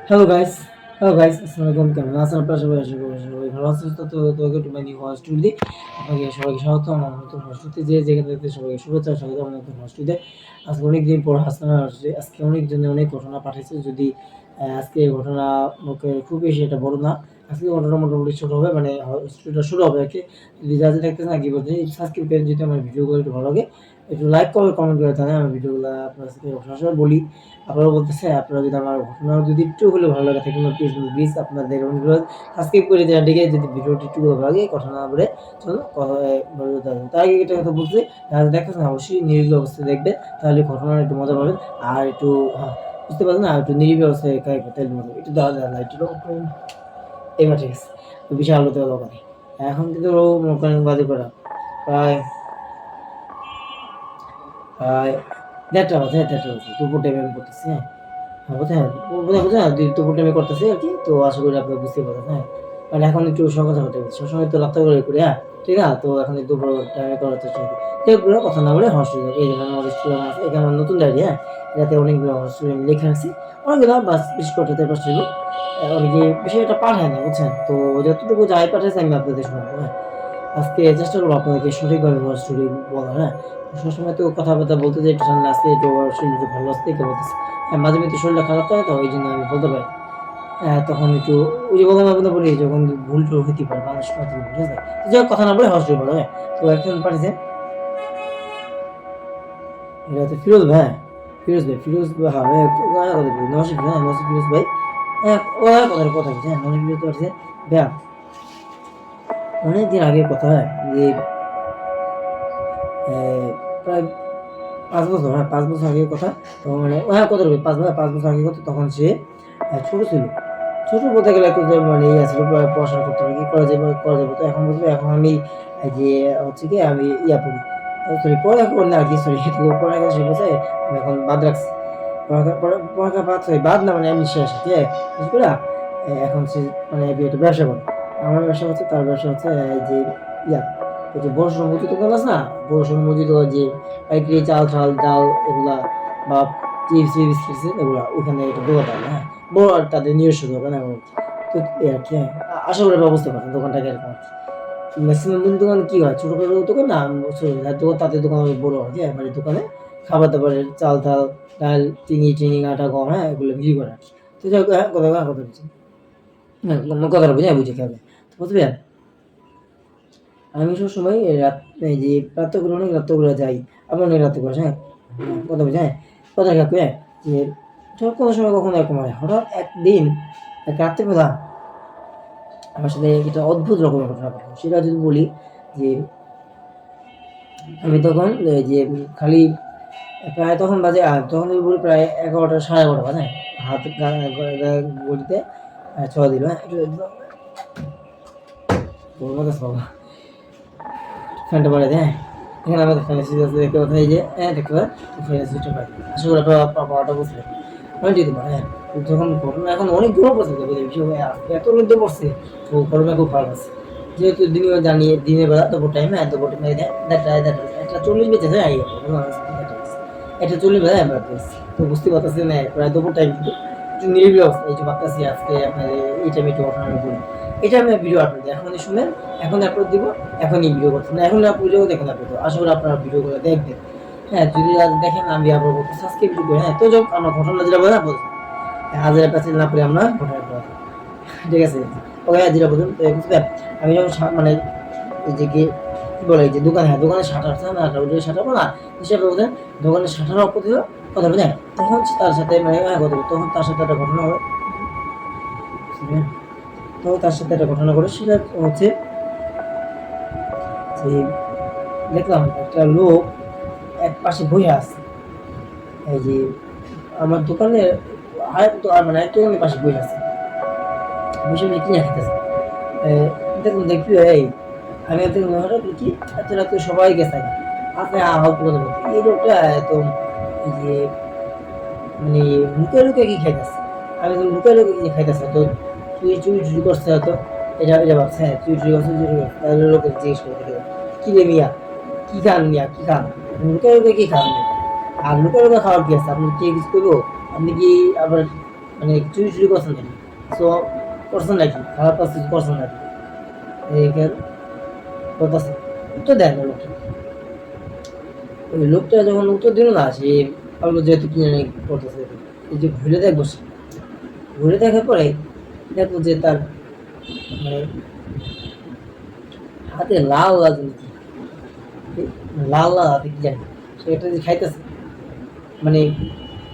Hello guys, hello guys, আসসালামু আলাইকুম। কেমন আছেন আপনারা সবাই? আশা করি সবাই ভালো আছেন। তো টু মাই নিউ হস্টেলে আপনাকে সবাইকে স্বাগতম। আমার নতুন হস্টেলে যে যেখানে থেকে সবাইকে শুভেচ্ছা স্বাগতম আমার নতুন হস্টেলে। আজকে অনেক দিন পর হাসনান আসছে। আজকে অনেকজনে অনেক ঘটনা পাঠিয়েছে। যদি আজকে ঘটনা মুখে খুব বেশি এটা বড় না। আজকে ঘটনা মোটামুটি ছোট হবে, মানে হস্টেলটা শুরু হবে আরকি। যদি যারা দেখতেছেন আগে বলতে সাবস্ক্রাইব করেন, যদি আমার ভিডিওগুলো একটু ভালো লাগে একটু লাইক করে কমেন্ট করে জানান। আমার ভিডিওগুলো আপনার সাথে সবসময় বলি, আপনারা বলতেছে আপনারা যদি আমার ঘটনা যদি একটু হলেও ভালো লাগে থাকে প্লিজ প্লিজ আপনাদের অনুরোধ সাবস্ক্রাইব করে দেন। ঠিক আছে, যদি ভিডিওটি একটু ভালো লাগে ঘটনা না বলে চলো তার আগে একটা কথা বলতে, যারা দেখতেছেন অবশ্যই নিরিবিলি অবস্থায় দেখবেন, তাহলে ঘটনার একটু মজা পাবেন। আর একটু বুঝতে পারছেন না, একটু নিরিবিলি অবস্থায় তাহলে মজা একটু দেওয়া যায় না একটু এবার ঠিক আছে। তো বিশাল আলোতে দোকানে এখন কিন্তু বাজে করা প্রায় প্রায় ১:৩০ বাজে, ১:৩০ বাজে দুপুর টাইমে আমি করতেছি। হ্যাঁ, বুঝছেন? বুঝছেন? দুপুর টাইমে করতেছি আরকি। তো আশা করি আপনারা বুঝতেই পারছেন, হ্যাঁ? কারণ এখন একটু কথা হতে হবে। সবসময় তো রাত্রে করে করি, হ্যাঁ? ঠিক না? তো এখন এই দুপুর টাইমে করার চেষ্টা করি। যাই হোক বড় কথা না বলে হস্টেলে এই দেখেন আমার স্টুডেন্ট আছে। এখানে আমার নতুন ডায়রি, হ্যাঁ? এটাতে অনেকগুলো স্টুডেন্ট লেখা আছে। অনেকগুলা বাস বিশেষ করে ৪-৫ টা অনেকে বেশি একটা পাঠায় না, বুঝছেন? তো যতটুকু যাই পাঠাইছে আমি আপনাদের শোনাবো, হ্যাঁ? আজকে চেষ্টা করবো আপনাদেরকে সঠিকভাবে স্টোরি বলার, হ্যাঁ? সবসময় তো কথাবার্তা বলতে যাই একটু ঠান্ডা আসছে, একটু শরীর ভালো আসছে, দেখতে বলতেছি। হ্যাঁ, মাঝে মধ্যে শরীরটা খারাপ থাকে তো ওই জন্য আমি বলতে পারি। তখন একটু ওই যে বললাম আপনাদের বলি যখন ভুল টুল হইতে পারে মানুষ মাত্রই ভুল, ঠিক আছে? তো যাই হোক কথা না বলে হস্টেল পড়ো, হ্যাঁ? তো একজন পাঠিয়েছে, এটা হচ্ছে ফিরোজ ভাই, হ্যাঁ? ফিরোজ ভাই, হ্যাঁ, কথা বলি নসিব, হ্যাঁ, নসিব ফিরোজ ভাই, হ্যাঁ, ওরা কথা বলছে, হ্যাঁ, নসিব ফিরোজ পাঠিয়েছে, ভাইয়া অনেকদিন আগের কথা, হ্যাঁ, যে প্রায় ৫ বছর, হ্যাঁ, ৫ বছর আগের কথা। তো মানে হ্যাঁ, কত হবে ৫ বছর আগের কথা। তখন সে ছোট ছিল। ছোট বলতে গেলে একটু যে মানে ইয়ে ছিল, পড়াশোনা করতে হবে, কি করা যাবে। তো এখন বলতে এখন আমি এই যে হচ্ছে কি আমি ইয়া পড়ি। সরি পড়ালেখা করি না আরকি, সরি পড়ালেখা শেষ হয়েছে। আমি এখন বাদ রাখছি। পড়ালেখা বাদ, সরি বাদ না মানে আমি শেষ, ঠিক আছে? শেষ করে এখন সে মানে একটা ব্যবসা করে। আমার ব্যবসা হচ্ছে, তার ব্যবসা হচ্ছে এই যে ইয়া ওই যে বড় সমুদ্র দোকান আছে না? বড় সমুদ্র যে পাইকারি চাল, ডাল এগুলা বা চিপস এগুলা ওখানে একটা দোকান থাকে, হ্যাঁ? বড় আর তাদের নিজস্ব দোকান এবং তো এই আরকি, হ্যাঁ? আশা করি আপনারা বুঝতে পারছেন দোকানটা কিরকম আরকি। মেক্সিমাম দোকান কি হয়? ছোটখাটো দোকান না, ছোট দোকান, তাদের দোকান অনেক বড় হয়, হ্যাঁ? মানে দোকানে খাবার-দাবারের ডাল, চিনি, আটা, গম, হ্যাঁ? এগুলো বিক্রি করে আরকি। তো যাই হোক, হ্যাঁ, কথা বলছি। হ্যাঁ, কথাটা বুঝে খেয়াল করেন। তো বুঝলেন? আমি সবসময় এই যে অনেক রাত্রে করে যাই। আমি অনেক রাত্রে করে, হ্যাঁ? কথা বলছি, হ্যাঁ? কথা কাকু, হ্যাঁ? যে কোনো সময় কখনো এরকম হয়। হঠাৎ একদিন এক রাত্রিবেলা আমার সাথে একটা অদ্ভুত রকমের ঘটনা ঘটলো। সেটা যদি বলি যে আমি তখন এই যে খালি প্রায় তখন বাজে তখন যদি বলি প্রায় ১১টা ১১:৩০ বাজে, হ্যাঁ? হাত ঘড়িতে ৬ দিল, হ্যাঁ? একটু বাবা ফ্যানটা বাড়াই দেয়, হ্যাঁ? এখানে আমাদের ফ্যানের সুইচ আছে দেখতে পাচ্ছেন, এই যে দেখতে পারেন ফ্যানের সুইচটা বাড়াই দিই। আশা করি আপনারা পাওয়ারটা বুঝতে পারবেন। আমি দিতে পারি, হ্যাঁ। যখন ঘটনা এখন অনেক গরম পড়ছে তো বিষয় এত রোদ পড়ছে, তো গরমে খুব ভালো আছে। যেহেতু দিনের বেলা দুপুর টাইমে দুপুর টাইমে একটা ৪০ বেজেছে, হ্যাঁ? ১:৪০ বাজে আমরা পেয়েছি। তো বুঝতে পারতেছেন, প্রায় দুপুর টাইম কিন্তু একটু নিরিবিলি অবস্থা। এই যে ভাবতেছি আজকে আপনার এই টাইমে একটু ঘটনা বলি। এটা আমি ভিডিও আপলোড দিই। এখনই শুনেন, এখন আপলোড দিব, এখনই ভিডিও করছি না, এখন আপলোড দিব, দেখুন আপলোড দেবো। আশা করি আপনারা ভিডিওগুলো দেখবেন। হ্যাঁ, যদি আজ দেখেন আমি আবার বলতে সাবস্ক্রাইব করে, হ্যাঁ? তো যাক আমরা ঘটনা যেটা বলে না বলছি। হাজারে প্যাচেল না পড়ে আমরা ঘটনা পড়া, ঠিক আছে? ওকে, যেটা বলুন বুঝলেন? আমি যখন মানে এই যে কি বলে এই যে দোকানে, হ্যাঁ, দোকানের শাটার আছে না, ওই যে শাটার না হিসাবে বোঝেন, দোকানের শাটার অফ করে দিল, কথা বুঝেন? তখন তার সাথে মানে কথা বলি, তখন তার সাথে একটা ঘটনা হয়, বুঝলেন? তখন তার সাথে একটা ঘটনা ঘটে, সেটা হচ্ছে যে দেখলাম একটা লোক এক পাশে বইয়া আছে। এই যে আমার দোকানের মানে আরেকটা দোকানের পাশে বইয়া আছে। বসে কিনে খেতেছে। দেখুন দেখবি এই আমি একদিন হঠাৎ দেখি এত রাতে সবাই গেছে, আপনি আহত কথা বলতে এই লোকটা এত এই যে মানে লুকিয়ে কি খাইতেছে। আমি তো লুকিয়ে কি খাইতেছে, তো তুই চুরি করছে হয়তো, এটা ভাবছে, হ্যাঁ, চুরি করছে, তাহলে লোকে জিজ্ঞেস করে কি রে মিয়া, কি খান মিয়া, কি খান? লুকিয়ে কি খান? আর লুকিয়ে খাওয়ার কি আছে? আপনি কি কিছু করবো? আপনি কি আবার মানে চুরি চুরি করছেন নাকি, তো করছেন নাকি, খারাপ কাজ কিছু করছেন নাকি, এই কথা আছে। উত্তর দেয় না লোকটা। ওই লোকটা যখন উত্তর দিল না, সে ভাবলো যেহেতু কি জানি করতেছে, এই যে ঘুরে দেখবো, ঘুরে দেখার পরে দেখবো যে তার মানে হাতে লাল লাল জিনিস, লাল লাল হাতে কি জানি সে একটা যে খাইতেছে, মানে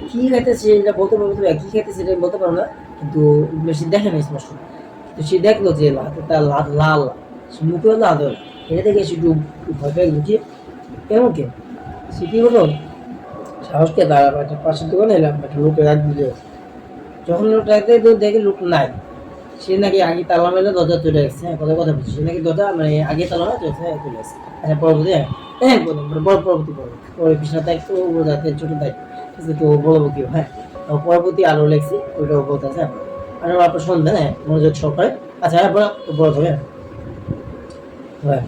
কি খাইতেছে এটা বলতে পারবো, কি খাইতেছে এটা বলতে পারবো না, কিন্তু বেশি দেখে নাই স্পষ্ট। তো সে দেখলো যে হাতে তার লাল লাল, সে মুখে লাল হলো, এটা দেখে সে একটু ভয় পেয়ে লুকিয়ে কেমন কে সে কি হলো, সাহসকে দাঁড়া একটা পাশের দোকানে এলাম, একটা লোকের রাখ দিতে, যখন লোকটা দেখে লোক নাই, সে নাকি আগে তালা মেলে দরজা চলে আসছে, হ্যাঁ কথা কথা বলছি, সে নাকি দরজা মানে আগে তালা মেলে চলে আসছে। আচ্ছা পরবর্তী হ্যাঁ বড় পরবর্তী পরে কৃষ্ণ দায়িত্ব যাতে ছোট দায়িত্ব, ঠিক আছে, তো বলবো কি হ্যাঁ, পরবর্তী আরো লেখছি ওইটাও বলতে আছে, আর আপনার শুনবেন হ্যাঁ মনোযোগ সহকারে। আচ্ছা হ্যাঁ বড় হবে হ্যাঁ,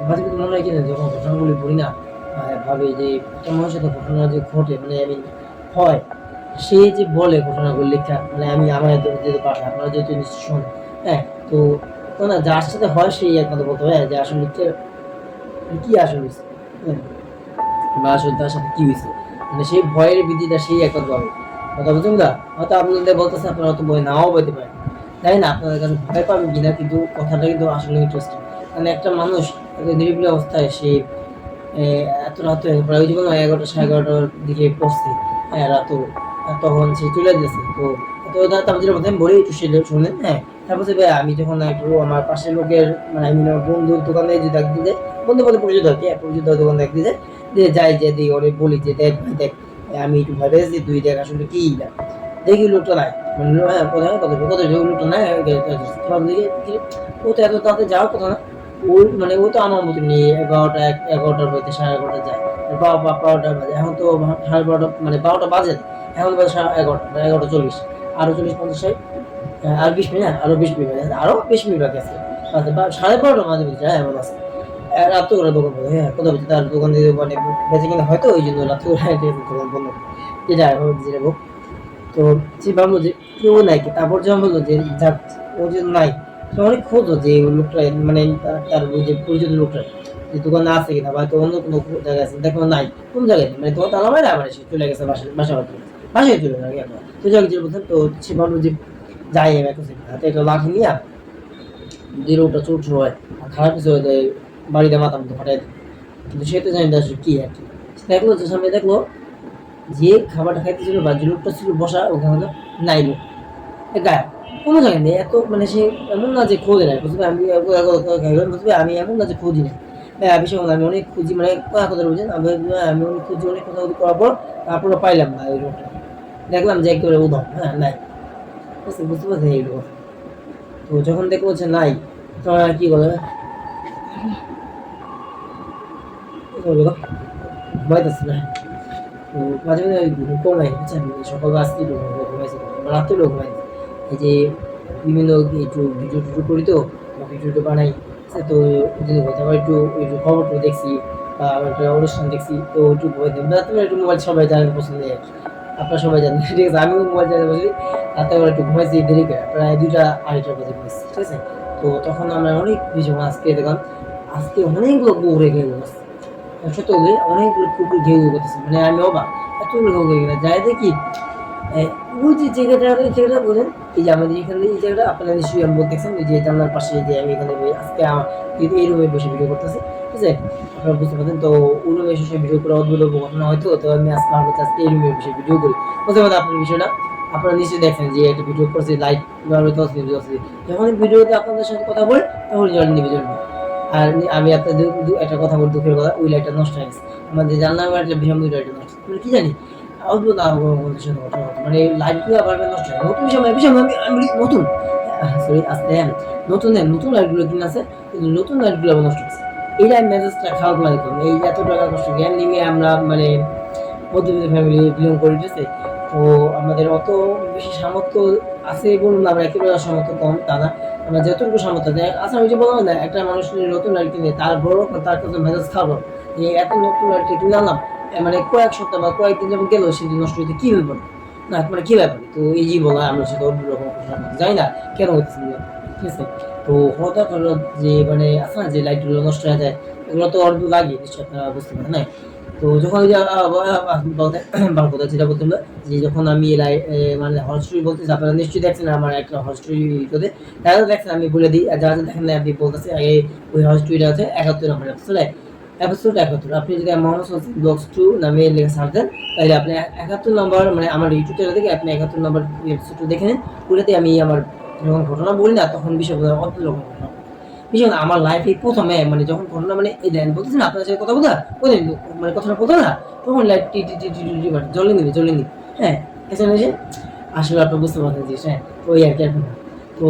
মাঝে মাঝে মনে হয় কি না যখন ঘটনাগুলি বলি না, ভাবে যে একটা মানুষের সাথে ঘটনা যে ঘটে, মানে আমি হয়, সে যে বলে ঘটনাগুলো লেখা, মানে আমি আমার যেহেতু পাঠাই, আপনারা যেহেতু নিশ্চয় শোনেন, হ্যাঁ, তো না যার সাথে হয় সেই একমাত্র বলতে হয় যে আসলে কি আসলে হয়েছে, হ্যাঁ, বা আসলে তার সাথে কি হয়েছে, মানে সেই ভয়ের ভীতিটা সেই একমাত্র পাবে। কথা বলছেন না, হয়তো আপনাদের বলতেছে আপনারা হয়তো ভয় নাও পেতে পারেন, তাই না, আপনাদের কাছে ভয় পাবেন কিনা, কিন্তু কথাটা কিন্তু আসলে ইন্টারেস্টিং। মানে একটা মানুষ নিরিবিলি অবস্থায় সে এত রাত হয়ে প্রায় ওই যে বললাম 11টা 11:30টার দিকে পড়ছে, হ্যাঁ রাত, তখন সে চলে গেছে। তো তারপর যেটা বলতে বলি একটু সেটা শুনেন, হ্যাঁ তারপর ভাই আমি যখন একটু আমার পাশের লোকের মানে আমি আমার বন্ধুর দোকানে যে দেখতে যাই, বন্ধু বলতে পরিচিত আর কি, পরিচিত দোকান দেখতে যাই, দিয়ে যাই যে দিই ওরে বলি যে দেখ ভাই দেখ, আমি একটু ভয় পেয়েছি, তুই দেখ আসলে কি না, দেখি লোকটা নাই, মানে হ্যাঁ কোথায় কত কত লোকটা নাই, সব দিকে ও তো এত তাতে যাওয়ার কথা না, ওই মানে ও তো আমার মতো নিয়ে 11টার মধ্যে 11:30 যায়, 12টা বাজে, এখন তো 12:30 মানে 12টা বাজে, এখন বাজে 11:30 11:40, আরো 40 50 ষাট, আর 20 মিনিট, আরো 20 মিনিট আরো 20 মিনিট বাকি আছে, 12:30 মাঝে মধ্যে যায় এমন আছে। রাত্রে করে দোকান বন্ধ, হ্যাঁ কথা বলছি, তার দোকান দিয়ে মানে বেঁচে কিনা হয়তো ওই জন্য রাত্রে দোকান বন্ধ করে, যেটা যেটা হোক। তো সে ভাবলো যে কেউ নাই কি, তারপর যখন বললো যে যাক ও যে নাই, সে অনেক খোঁজো যে ওই লোকটা মানে তার ওই যে পরিচিত লোকটা যে দোকানে আছে কিনা, বা অন্য কোনো জায়গায় আছে, দেখো নাই, কোন জায়গায় নেই, মানে তোমার তালা মারে আবার সে চলে গেছে বাসায় চলে গেছে একবার। তো যাক যে বলছেন, তো সে ভাবলো যে যাই আমি একটা হাতে একটা লাঠি নিয়ে যদি লোকটা চোট হয় আর খারাপ কিছু হয়ে যায়, বাড়িতে মাথা মতো ফাটাই দেয়, কিন্তু সে তো জানি না আসলে কি আর কি। দেখলো যে সামনে দেখলো যে খাবারটা খাইতেছিল বা যে লোকটা ছিল বসা ওখানে নাই, লোক গায়ে কোনো জায়গায় নেই, এত মানে সে এমন না যে খোঁজে নাই, বুঝবে আমি বুঝবে আমি এমন না যে খুঁজি নাই, বিষয় আমি অনেক খুঁজি, মানে কথা বুঝছেন, আমি অনেক খুঁজি, অনেক কথা করার পর তারপরে পাইলাম না ওই লোকটা, দেখলাম যে একেবারে উদম, হ্যাঁ নাই, বুঝতে পারছেন এইগুলো কথা। তো যখন দেখবো যে নাই, তখন আর কি বলে ঘুমাইতেছে না, তো মাঝে মাঝে ঘুম কমাই, বুঝছেন, সকাল আসতে ঘুমাইছে, রাত্রেও ঘুমাই, এই যে বিভিন্ন একটু ভিডিও টিডিও করি, তো ভিডিও টিডিও বানাই, তো ওই জন্য কথা আবার একটু একটু খবর টবর দেখছি, বা আমার একটা অনুষ্ঠান দেখছি, তো একটু ঘুমাই দিই রাত্রে একটু মোবাইল সবাই জানেন পছন্দ আর কি, আপনারা সবাই জানেন, ঠিক আছে, আমিও মোবাইল চালাতে বসি, রাতে আবার একটু ঘুমাইছি দেরি করে, প্রায় 2টা 2:30 বাজে ঘুমাইছি, ঠিক আছে। তো তখন আমরা অনেক কিছু আজকে দেখলাম, আজকে অনেকগুলো কুকুরে গেল, সত্যি বলি অনেকগুলো কুকুর ঘেউ ঘেউ করতেছে, মানে আমি অবাক, এতগুলো ঘেউ ঘেউ করে যাই দেখি, ওই যে জায়গাটা বলেন, এই যে আমাদের এখানে এই জায়গাটা আপনারা নিশ্চয়ই আমি দেখছেন, ওই যে জানলার পাশে যে আমি এখানে আজকে এই রুমে বসে ভিডিও করতেছি, ঠিক আছে, আপনারা বুঝতে পারছেন। তো ওই রুমে এসে ভিডিও করে অদ্ভুত ঘটনা হয়তো, তো আমি আজকে ভাবছি আজকে এই রুমে বসে ভিডিও করি, বুঝতে পারেন আপনার বিষয়টা। আপনারা নিশ্চয়ই দেখছেন যে একটা ভিডিও করছি লাইট যখন ভিডিওতে আপনাদের সাথে কথা বলে তখন জল নিবে জল, আর আমি আপনাদের একটা কথা বলি, দুঃখের কথা, ওই লাইটটা নষ্ট হয়ে গেছে, আমাদের জানলাম একটা ভীষণ লাইটটা নষ্ট, মানে কি জানি অদ্ভুত বন্ধুর সাথে কথা বলতে, মানে লাইট গুলো আবার নষ্ট হয় নতুন বিষয় আমি নতুন, সরি আসতে হ্যাঁ নতুন লাইট গুলো কিনে আছে, কিন্তু নতুন লাইট গুলো আবার নষ্ট হচ্ছে, এইটা মেজাজটা খারাপ লাগে, করুন এই এত টাকা কষ্ট জ্ঞান নিয়ে আমরা মানে মধ্যবিত্ত ফ্যামিলি বিলং করে, ঠিক আছে। তো আমাদের অত বেশি সামর্থ্য আছে বলুন না, আমরা একেবারে সামর্থ্য কম তা না, আমরা যতটুকু সামর্থ্য দেয় আচ্ছা ওই যে বললাম না, একটা মানুষ নতুন লাইট কিনে তার বড় তার কাছে মেজাজ খারাপ, যে এত নতুন লাইট কিনে আনলাম, মানে কয়েক সপ্তাহ বা কয়েকদিন যখন গেল সেদিন নষ্ট হইতে কি হইব, না মানে কি ব্যাপার, তো এই যে বলা আমরা সেটা অন্যরকম ঘটনা করতে যাই না কেন হচ্ছে না, ঠিক আছে। তো হঠাৎ হঠাৎ যে মানে আছে না যে লাইটগুলো নষ্ট হয়ে যায়, এগুলো তো অল্প লাগে নিশ্চয়ই আপনারা বুঝতে পারেন না। তো যখন ওই যে বলতে ভালো কথা যেটা বলতে হবে যে যখন আমি মানে হরর স্টোরি বলতেছি, আপনারা নিশ্চয়ই দেখছেন আমার একটা হরর স্টোরি ভিডিওতে, যারা দেখছেন আমি বলে দিই, আর যারা দেখেন না আপনি বলতেছি আগে, ওই হরর স্টোরিটা আছে 71 নম্বর এপিসোড, এপিসোড 71। আপনি যদি মোহাম্মদ হোসেন ব্লগস 2 নামে লিখে সার্চ দেন, তাহলে আপনি 71 নম্বর মানে আমার ইউটিউব চ্যানেল থেকে আপনি 71 নম্বর এপিসোডটা দেখে নেন। ওটাতে আমি আমার যখন ঘটনা বলি না তখন বিষয়গুলো অদ্ভুত রকম ঘটনা, বিষয় না আমার লাইফে প্রথমে মানে যখন ঘটনা মানে এই দেন বলতেছি না আপনার সাথে কথা বলা ওই মানে কথাটা বলতো না, তখন লাইফ টি টি টি টি টি মানে জ্বলে নিবি, হ্যাঁ এখানে যে আসলে আপনি বুঝতে পারছেন যে হ্যাঁ ওই আর কি এখন। তো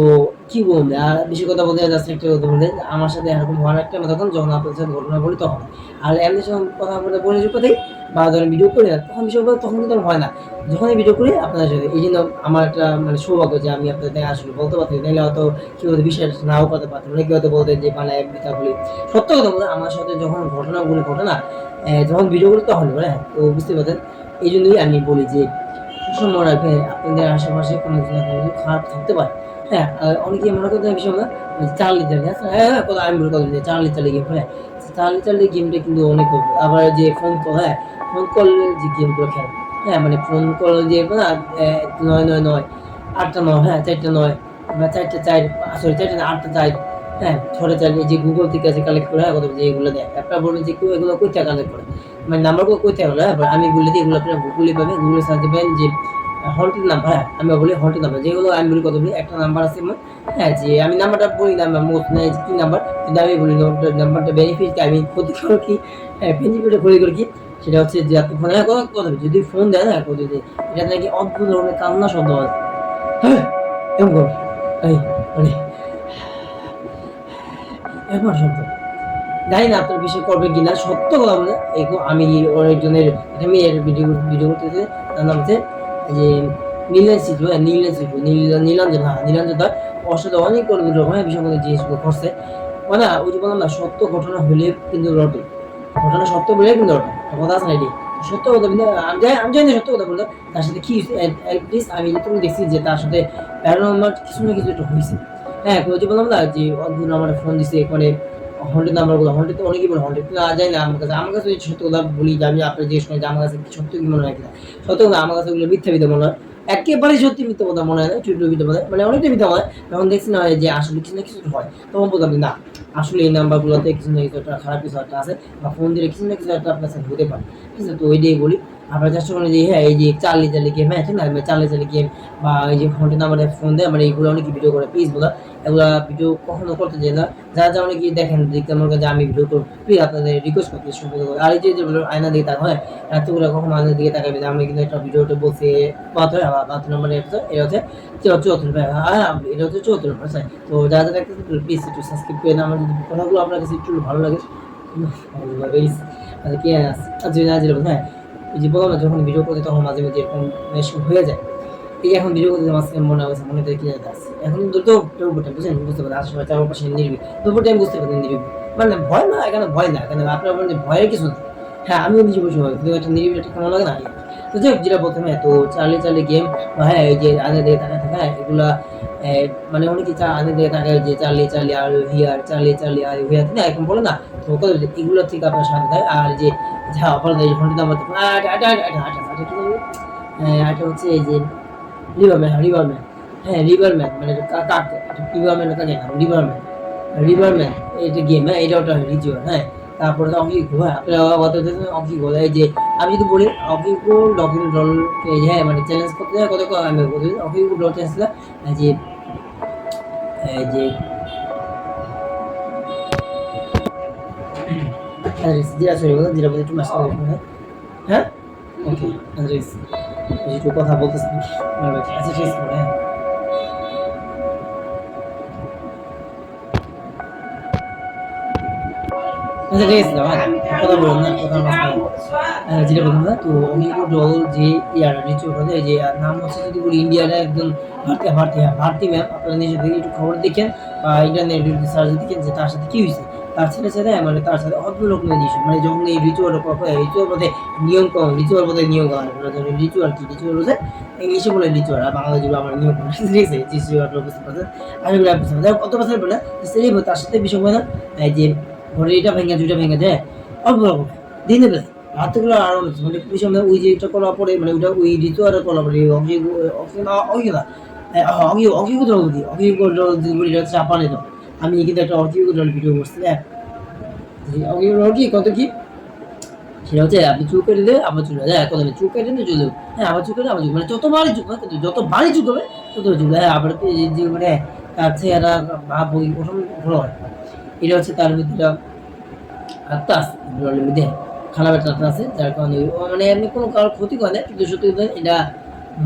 কি বলবো আর বেশি কথা বলতে যাচ্ছে একটা কথা বলতে, আমার সাথে এরকম হওয়ার একটা তখন যখন আপনার সাথে ঘটনা বলি তখন, আর এমনি যখন কথা বলতে বলি কথাই বা ধরেন ভিডিও করি না তখন বিষয় তখন কিন্তু হয় না, যখনই ভিডিও করি আপনাদের সাথে, এই জন্য আমার একটা মানে সৌভাগ্য যে আমি আপনাদের আসলে বলতে পারছি, নাহলে হয়তো কেউ হয়তো বিশ্বাস নাও করতে পারতাম, মানে কেউ হয়তো বলতেন যে মানে মিথ্যা বলি। সত্য কথা বলতে আমার সাথে যখন ঘটনাগুলি ঘটে না, যখন ভিডিও করি তখন বলে, হ্যাঁ তো বুঝতে পারছেন। এই জন্যই আমি বলি যে সবসময় মনে রাখবেন আপনাদের আশেপাশে কোনো কিছু খারাপ থাকতে পারে, হ্যাঁ অনেকে মনে করতে বিষয় না চার্লি চার্লি, হ্যাঁ কথা আমি বলে কথা চার্লি চার্লি গেম, হ্যাঁ চার্লি চার্লি গেমটা কিন্তু অনেক আবার যে ফোন কল, হ্যাঁ ফোন কল যে গেমগুলো খেলে, হ্যাঁ মানে ফোন কল যে না 999 8টা 9, হ্যাঁ 4টা 9 বা 4টা 4 সরি 4টা 8টা 4, হ্যাঁ 6টা 4, এই যে গুগল থেকে আছে কালেক্ট করে, হ্যাঁ কথা যে এগুলো দেয় আপনারা বলবেন যে কেউ এগুলো কই থেকে কালেক্ট করে, মানে নাম্বারগুলো কই থেকে হলো, হ্যাঁ আমি বলে দিই এগুলো আপনারা গুগলে পাবেন, গুগলে সার্চ দেবেন যে হন্টেড নাম্বার, হ্যাঁ আমি বলি হন্টেড নাম্বার যেগুলো আমি বলি কত বলি একটা নাম্বার আছে আমার, হ্যাঁ যে আমি নাম্বারটা বলি না মুখ নেই কি নাম্বার, কিন্তু আমি বলি নাম্বারটা বেনিফিট আমি ক্ষতি করো কি, হ্যাঁ বেনিফিটে ক্ষতি করি কি, সেটা হচ্ছে যে আপনি ফোনে কথা যদি ফোন দেয় না কথা যদি এটা নাকি অদ্ভুত ধরনের কান্না শব্দ হয়, হ্যাঁ এমন কর এই মানে এমন শব্দ, জানি না আপনার বিষয় করবে কিনা, সত্য কথা বলে আমি একজনের একটা মেয়ের ভিডিও করতেছে, তার নাম হচ্ছে যে নীলাঞ্জন, হ্যাঁ নীলাঞ্জন তার ওর সাথে অনেক রকমের বিষয় জিনিসগুলো করছে, মানে ওই যে বললাম না সত্য ঘটনা হলে কিন্তু রটে, ঘটনা সত্য বলে কিন্তু রটে, কথা আছে না এটি সত্য কথা, কিন্তু আমি জানি সত্য কথা বলতে তার সাথে কি অ্যাটলিস্ট আমি যতটুকু দেখছি যে তার সাথে প্যারানর্মাল কিছু না কিছু একটা হয়েছে, হ্যাঁ ওই যে বললাম না যে অদ্ভুত আমার ফোন দিছে মানে হন্টেড নাম্বারগুলো, হন্টেড তো অনেকেই বলে হন্টেড, কিন্তু যায় না আমার কাছে সত্য কথা বলি যে আমি আপনার জিজ্ঞেস করি যে আমার কাছে সত্য কি মনে হয় কিনা, সত্য কথা আমার কাছে ওগুলো মিথ্যা বিধা মনে হয়, একেবারেই সত্যি মিথ্যা কথা মনে হয় না, চুরি মিথ্যা কথা মানে অনেকটা মিথ্যা হয়, তখন দেখছি না যে আসলে কিছু না কিছু হয়, তখন বলতাম না আসলে এই নাম্বারগুলোতে কিছু না কিছু একটা খারাপ কিছু একটা আছে, বা ফোন দিলে কিছু না কিছু একটা আপনার সাথে হতে পারে, ঠিক আছে। তো ওইটাই বলি আপনারা চেষ্টা করেন যে হ্যাঁ এই যে চার্লি চার্লি গেম, হ্যাঁ ঠিক না চার্লি চার্লি গেম বা এই যে ফোনটির নাম্বারে ফোন দেয় মানে এইগুলো অনেকে ভিডিও করে, প্লিজ বলা এগুলা ভিডিও কখনো করতে চাই না, যারা যা অনেকে দেখেন দেখতে আমার কাছে আমি ভিডিও করবো, প্লিজ আপনাদের রিকোয়েস্ট করতে সম্পর্ক করে, আর এই যে আয়না দিকে তাকা, হ্যাঁ রাত্রিগুলো কখনো আয়নার দিকে তাকাবে না, আমি কিন্তু একটা ভিডিওতে বলছি 72 আবার 72 নম্বরে এটা হচ্ছে 74, হ্যাঁ এটা হচ্ছে 74 নম্বর, তো যারা যারা দেখতেছেন প্লিজ একটু সাবস্ক্রাইব করে না, আমার যদি কথাগুলো আপনার কাছে একটু ভালো লাগে কে আছে হ্যাঁ এই যে বললাম না যখন ভিডিও করতে তখন মাঝে মাঝে এরকম হয়ে যায়, এই এখন ভিডিও করতে মাঝখানে মনে হচ্ছে মনে থেকে কি আছে এখন দুটো দুপুরটা বুঝছেন বুঝতে পারেন আশেপাশে চারপাশে নির্বি দুপুরটা আমি বুঝতে পারি নির্বি, মানে ভয় না এখানে ভয় না, এখানে আপনার বলেন যে ভয়ের কিছু না, হ্যাঁ আমিও নিজে বসে হয় কিন্তু একটা নির্বি একটা কেমন লাগে না, তো যাই হোক যেটা বলতে হ্যাঁ তো চার্লি চার্লি গেম, হ্যাঁ এই যে আনে দিয়ে টাকা থাকা এগুলা মানে অনেকে আনে দিয়ে টাকা যে Charlie Charlie R here Charlie Charlie R here না এখন বলে না, তো এগুলো থেকে আপনার সাথে থাকে, আর যে যা অপরাধ এই ঘন্টা আমার এটা হচ্ছে এই যে রিভারম্যান, হ্যাঁ রিভারম্যান মানে কাক রিভারম্যান কাকে নাম রিভারম্যান এটা গেম, হ্যাঁ এটা ওটা রিচুয়াল, হ্যাঁ তারপরে অকিগো, হ্যাঁ আপনারা অকিগো এই যে আমি যদি বলি অকিগো লগইন রোল, হ্যাঁ মানে চ্যালেঞ্জ করতে যায় কত আমি বলি অকিগো রোল চ্যালেঞ্জ যে এই যে যেটা সরি বলো যেটা বলি একটু মাস হ্যাঁ ওকে একটু কথা বলতেছি আচ্ছা ঠিক আছে হ্যাঁ আচ্ছা ঠিক আছে হ্যাঁ কথা বলুন না কথা যেটা বললাম না, তো অঙ্গিকো ডল যে ইয়ার রিচুয়াল করে যে নাম হচ্ছে যদি বলি ইন্ডিয়ার একজন ভারতী ম্যাম, আপনারা নিজে থেকে একটু খবর দেখেন বা ইন্টারনেট সার্চ দেখেন যে তার সাথে কি হয়েছে, তার ছেলে মানে তার সাথে অল্প রকমের জিনিস মানে যখন এই রিচুয়াল মধ্যে রিচুয়াল মধ্যে নিয়ম করা হয় রিচুয়াল কি রিচুয়াল হচ্ছে ইংলিশে বলে রিচুয়াল আর বাংলা যেগুলো আমার নিয়ম করা ঠিক আছে রিচুয়াল বুঝতে পারছেন আশা করি আপনি বুঝতে কত বছর বলে সেটাই তার সাথে বিষয় হয় না এই যে ঘড়িটা ভেঙে দুইটা ভেঙে দেয় অল্প রকম দিনে বেলা রাতগুলো আরো মানে বিষয় ওই যে এটা করার পরে মানে ওইটা ওই রিচুয়াল করার পরে চাপানে তো আমি কিন্তু একটা অকিউগুলোর ভিডিও করছি হ্যাঁ অকিউগুলোর কি কত কি সেটা হচ্ছে আপনি চুল কেটে দিলে আবার চুল হ্যাঁ কত চুল কেটে দিলে চলে হ্যাঁ আবার চুল কেটে আবার চুল মানে যতবারই চুল কিন্তু যতবারই চুল হবে তত চুল হ্যাঁ আবার যে মানে তার চেহারা ভাব ওই প্রথম ভালো হয় এটা হচ্ছে তার ভিতরে আত্মা আছে এগুলোর মধ্যে খারাপ একটা আত্মা আছে যার কারণে মানে এমনি কোনো কারোর ক্ষতি করে না কিন্তু সত্যি এটা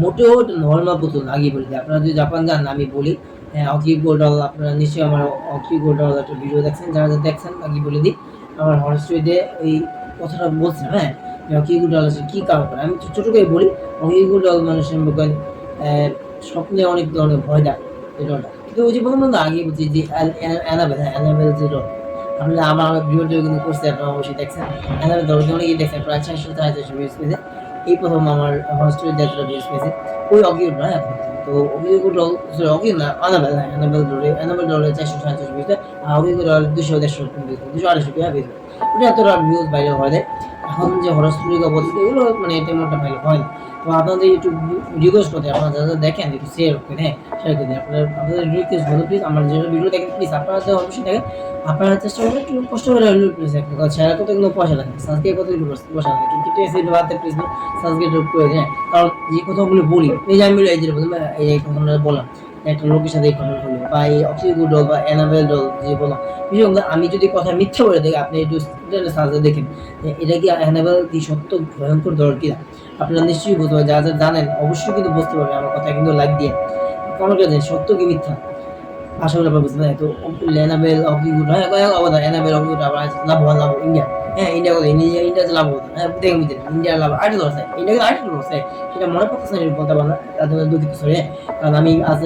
মোটেও নর্মাল পুতুল আগে বলি আপনারা যদি জাপান যান আমি বলি হ্যাঁ অকি গোল্ডল আপনারা নিশ্চয়ই আমার অকি গোল্ডল একটা ভিডিও দেখছেন যারা দেখছেন আগে বলে দিই আমার হর স্টোরিতে এই কথাটা বলছেন হ্যাঁ অকি গোল্ডল কী কারণ করে আমি ছোটো করে বলি অকি গোল্ডল মানুষের মুখে স্বপ্নে অনেক ধরনের ভয় দেয় এটা কিন্তু ওই যে বললাম না আগে বলছি যে অ্যানাবেল যেটা আপনি আমার ভিডিওটিও কিন্তু করছে আপনারা অবশ্যই দেখছেন অ্যানাবেল ধরতে অনেকেই দেখছেন প্রায় 400 ভিউজ পেয়েছে এই প্রথম আমার হস্টেলে যতটা ভিউজ পেয়েছে ওই অগিউড নয় তো অগিউড না অ্যানাবেল ডলে 447 ভিউজ আর অগিউড 200 250 ভিউজ ওটা এতটা ভিউজ বাইরে হয় দেয় এখন যে হরস্টোরিক অবস্থা এগুলো মানে তেমনটা ভালো হয় না তো আপনাদের একটু রিকোয়েস্ট করতে আপনারা যারা দেখেন একটু শেয়ার করতে হ্যাঁ শেয়ার করতে আপনাদের রিকোয়েস্ট বলো প্লিজ আমার যে ভিডিও দেখেন প্লিজ আপনারা তো অবশ্যই দেখেন আপনারা চেষ্টা করবেন একটু কষ্ট করে হলেও প্লিজ একটা শেয়ার করতে কিন্তু পয়সা লাগে সাবস্ক্রাইব করতে কিন্তু পয়সা লাগে কিন্তু টেসে বাদে প্লিজ সাবস্ক্রাইব করে দেন কারণ যে কথাগুলো বলি এই যে আমি এই যে বললাম এই কথাগুলো বললাম একটা লোকের সাথে এই কথা বললো বা এই অক্সিগুড ডল বা অ্যানাবেল ডল যে বললাম বিষয়গুলো আমি যদি কথা মিথ্যা বলে দেখি আপনি একটু সার্চে দেখেন এটা কি অ্যানাবেল কি সত্য ভয়ঙ্কর দল কিনা আপনারা নিশ্চয়ই বুঝতে পারবেন যারা জানেন অবশ্যই কিন্তু বুঝতে পারবেন আমার কথা কিন্তু লাইক দিয়ে কমেন্ট করে দেন সত্য কি মিথ্যা আশা করি আপনারা বুঝতে পারেন তো অ্যানাবেল অক্সিগুড হয় অ্যানাবেল অক্সিগুড আবার লাভ ইন্ডিয়া হ্যাঁ ইন্ডিয়া কথা ইন্ডিয়াতে লাভ হতো হ্যাঁ দেখে বুঝলেন ইন্ডিয়ার লাভ আরেকটা লস হয় ইন্ডিয়াকে আরেকটা লস হয় সেটা মনে পড়তেছে না বলতে পারবো না তাদের দুঃখিত সরে কারণ আমি আজ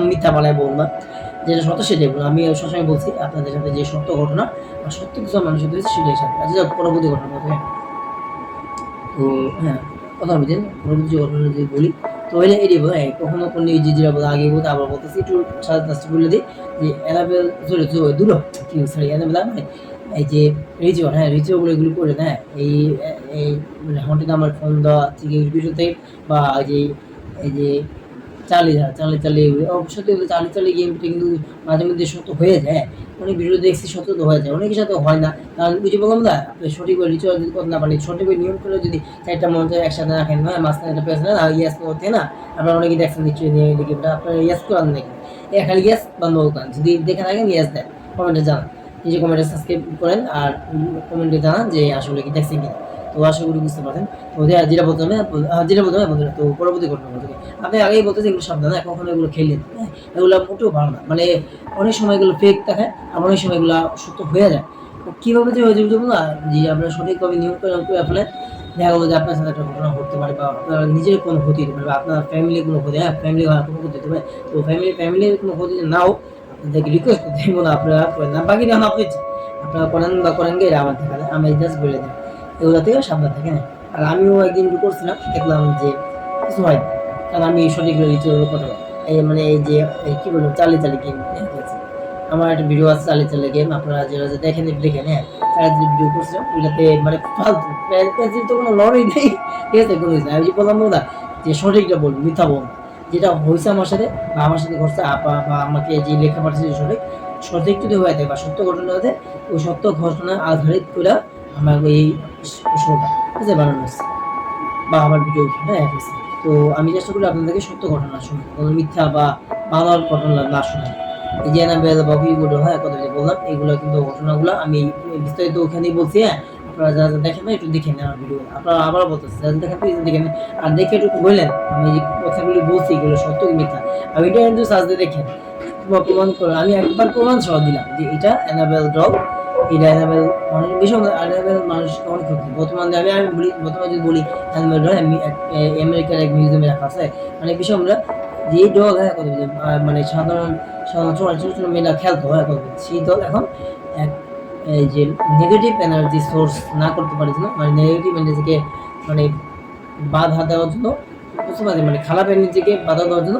মিথ্যা বানায় বলবো না যেটা সত্য সেটাই বলবো আমি সবসময় বলছি আপনাদের সাথে যে সত্য ঘটনা আর সত্য কিছু মানুষের হয়েছে সেটাই সাথে আচ্ছা পরবর্তী ঘটনা বলতে তো হ্যাঁ কথা বুঝলেন পরবর্তী ঘটনা যদি বলি তো হইলে এটাই বলে কখনো কোনো যেটা বলে আগে বলতে আবার বলতেছি একটু সাথে বলে দিই যে অ্যানাবেল দূর কি সরি অ্যানাবেল মানে এই যে রিচুয়াল হ্যাঁ রিচুয়ালগুলো এগুলো করে হ্যাঁ এই এই মানে হন্টেড আমার ফোন দেওয়া থেকে ভিডিওতে বা এই যে চালিয়ে সত্যি চালিয়ে গেমটা কিন্তু মাঝে মধ্যে সত্য হয়ে যায় অনেক ভিডিও দেখছি সত্য তো হয়ে যায় অনেকের সাথে হয় না কারণ বুঝে বললাম না আপনি সঠিক রিচুয়াল যদি করতে না পারেন সঠিক নিয়ম করে যদি চারটা মন্ত্র একসাথে রাখেন হ্যাঁ মাঝখানে একটা পেয়েছেন না ইয়াস করতে না আপনারা অনেকে দেখছেন নিশ্চয়ই নিয়ে গেমটা আপনারা ইয়াস করান দেখেন খালি ইয়াস বা নো করেন যদি দেখে থাকেন ইয়াস দেন কমেন্টে জানান নিজে কমেন্টে সাবস্ক্রাইব করেন আর কমেন্টে জানান যে আসলে কি দেখছেন কিনা তো আশা করি বুঝতে পারেন তো যেটা বলতে হবে বন্ধুরা তো পরবর্তী ঘটনা বলতে আপনি আগেই বলতে এগুলো সাবধান কখনো এগুলো খেলে হ্যাঁ এগুলো মোটেও ভালো না মানে অনেক সময় এগুলো ফেক দেখায় আর অনেক সময় এগুলো সত্য হয়ে যায় তো কীভাবে যে হয়েছে বুঝবো না যে আপনারা সঠিকভাবে নিয়ম করে আপনার দেখা গেলো যে আপনার সাথে একটা ঘটনা ঘটতে পারে বা আপনার নিজের কোনো ক্ষতি হতে পারে বা আপনার ফ্যামিলির কোনো ক্ষতি হ্যাঁ ফ্যামিলি কোনো ক্ষতি হতে পারে তো ফ্যামিলির কোনো ক্ষতি নাও আপনাদেরকে রিকোয়েস্ট করতে হবে না আপনারা করেন না বাকি রান আপনি আপনারা করেন বা করেন গিয়ে আমার থেকে আমি জাস্ট বলে দিই এগুলো থেকে সাবধান থাকে না আর আমিও একদিন করছিলাম দেখলাম যে কিছু হয় কারণ আমি সঠিক রিচুয়াল কথা এই মানে এই যে কী বলবো চালিয়ে গেম দেখেছি আমার একটা ভিডিও আছে চালিয়ে গেম আপনারা যেটা দেখেন দেখেন হ্যাঁ চালিয়ে ভিডিও করছিলাম ওইটাতে মানে ফালতু তো কোনো লড়াই নেই ঠিক আছে কোনো আমি যে বললাম না যে সঠিকটা বলবো মিথ্যা বলবো যেটা হয়েছে আমার সাথে বা আমার সাথে ঘটছে আপা বা আমাকে যে লেখা পাঠিয়েছে সঠিক যদি হয়ে থাকে বা সত্য ঘটনা হতে ওই সত্য ঘটনা আধারিত করে আমার এই শোটা বুঝতে বানানো হচ্ছে বা আমার ভিডিও হ্যাঁ তো আমি চেষ্টা করি আপনাদেরকে সত্য ঘটনা শুনি কোনো মিথ্যা বা বানার ঘটনা না শোনাই এই যে অ্যানাবেল বা ভিডিও হ্যাঁ কথা যে বললাম এগুলো কিন্তু ঘটনাগুলো আমি বিস্তারিত ওখানেই বলছি হ্যাঁ আপনারা যারা দেখেন না একটু দেখে নেন আমার ভিডিও আপনারা আবার বলতেছে যারা দেখেন প্লিজ দেখে নেন আর দেখে একটু বললেন আমি যে কথাগুলি বলছি এগুলো সত্য কি মিথ্যা আমি এটা কিন্তু সার্চ দিয়ে দেখেন প্রমাণ করে আমি একবার প্রমাণ সহ দিলাম যে এটা অ্যানাবেল ডল এটা অ্যানাবেল মানুষ বেশি অ্যানাবেল মানুষকে অনেক ক্ষতি বর্তমানে আমি বলি বর্তমানে যদি বলি অ্যানাবেল ডল আমেরিকার এক মিউজিয়ামে রাখা আছে মানে বিষয় আমরা যে ডল হ্যাঁ মানে সাধারণ ছোট ছোট মেয়েরা খেলতো হ্যাঁ সেই দল এখন এক এই যে নেগেটিভ এনার্জি সোর্স না করতে পারে জন্য, মানে নেগেটিভ এনার্জিকে মানে বাধা দেওয়ার জন্য, বুঝতে পারছি, মানে খারাপ এনার্জিকে বাধা দেওয়ার জন্য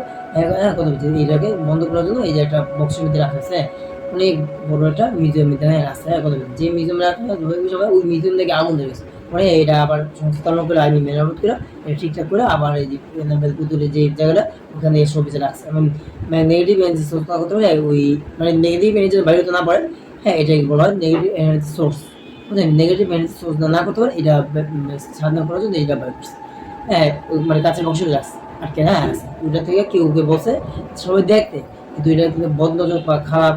কথা বলছি, এটাকে বন্ধ করার জন্য এই যে একটা বক্সের মধ্যে রাখা আছে, অনেক বড় একটা মিউজিয়াম মধ্যে আছে, কথা বলছি যে মিউজিয়াম রাখা ওই মিউজিয়াম থেকে আগুন ধরে গেছে, মানে এটা আবার সংস্থান করে আইনি মেরামত করে ঠিকঠাক করে আবার এই যে পুতুলের যে জায়গাটা ওখানে এসে অফিসে রাখছে, এবং নেগেটিভ এনার্জি সোর্স না করতে পারে ওই, মানে নেগেটিভ এনার্জি বাইরে তো না পড়ে, হ্যাঁ এটাকে বলা হয় নেগেটিভ এনার্জি সোর্স, বুঝলেন, নেগেটিভ এনার্জি সোর্স না করতে পারে এটা সাধনা করার জন্য এটা বাইর করছে, হ্যাঁ মানে কাছের বংশ রাখছে আর কি, হ্যাঁ ওইটা থেকে কেউ কে বলছে সবাই দেখতে, কিন্তু এটা কিন্তু বন্ধ বা খারাপ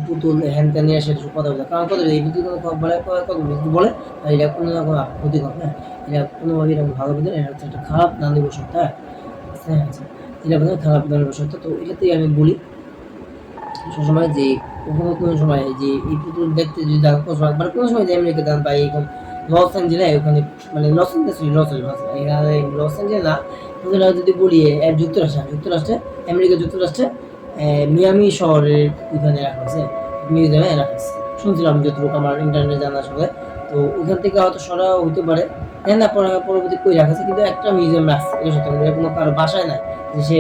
পুতুল হ্যান ত্যান নিয়ে সেটা কথা বলে, কারণ কথা এই পুতুল বলে বলে এটা কোনো না কোনো ক্ষতিকর, হ্যাঁ এটা কোনোভাবে এরকম ভালো বলে, এটা হচ্ছে একটা খারাপ দান সত্তা, হ্যাঁ আচ্ছা এটা বলে খারাপ দান সত্তা, তো এটাতেই আমি বলি সবসময় যে কোনো সময় যে এই পুতুল দেখতে যদি মানে কোনো সময় যে আমেরিকা দান বা এরকম লস অ্যাঞ্জেলে ওখানে, মানে লস অ্যাঞ্জেলে না যদি বলি যুক্তরাষ্ট্রে আমেরিকা যুক্তরাষ্ট্রে মিয়ামি শহরের ওইখানে রাখা হয়েছে, মিউজিয়ামে রাখা হয়েছে শুনছিলাম যতটুকু আমার ইন্টারনেটে জানার সঙ্গে, তো ওইখান থেকে হয়তো সরা হইতে পারে, হ্যাঁ না পরবর্তী কই রাখা আছে, কিন্তু একটা মিউজিয়াম রাখছে, এটা সত্যি কোনো কারো বাসায় নাই যে সে